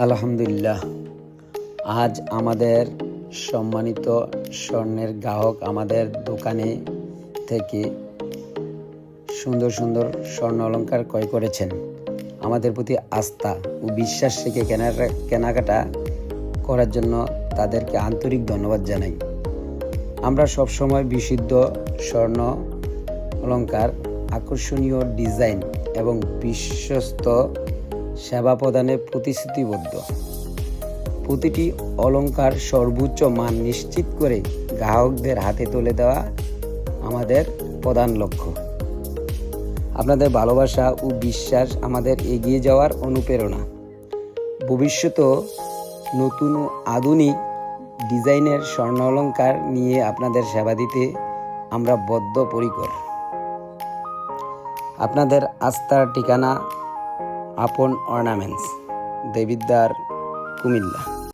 আলহামদুলিল্লাহ। আজ আমাদের সম্মানিত স্বর্ণের গ্রাহক আমাদের দোকানে থেকে সুন্দর সুন্দর স্বর্ণ অলংকার ক্রয় করেছেন। আমাদের প্রতি আস্থা ও বিশ্বাস রেখে কেনাকাটা করার জন্য তাদেরকে আন্তরিক ধন্যবাদ জানাই। আমরা সবসময় বিশুদ্ধ স্বর্ণ অলংকার, আকর্ষণীয় ডিজাইন এবং বিশ্বস্ত সেবা প্রদানে প্রতিশ্রুতিবদ্ধ। প্রতিটি অলংকার সর্বোচ্চ মান নিশ্চিত করে গ্রাহকদের হাতে তুলে দেওয়া আমাদের প্রধান লক্ষ্য। আপনাদের ভালোবাসা ও বিশ্বাস আমাদের এগিয়ে যাওয়ার অনুপ্রেরণা। ভবিষ্যতেও নতুন ও আধুনিক ডিজাইনের স্বর্ণ অলংকার নিয়ে আপনাদের সেবা দিতে আমরা বদ্ধপরিকর। আপনাদের আস্থার ঠিকানা আপন অর্নামেন্টস, দেবিদ্বার, কুমিল্লা।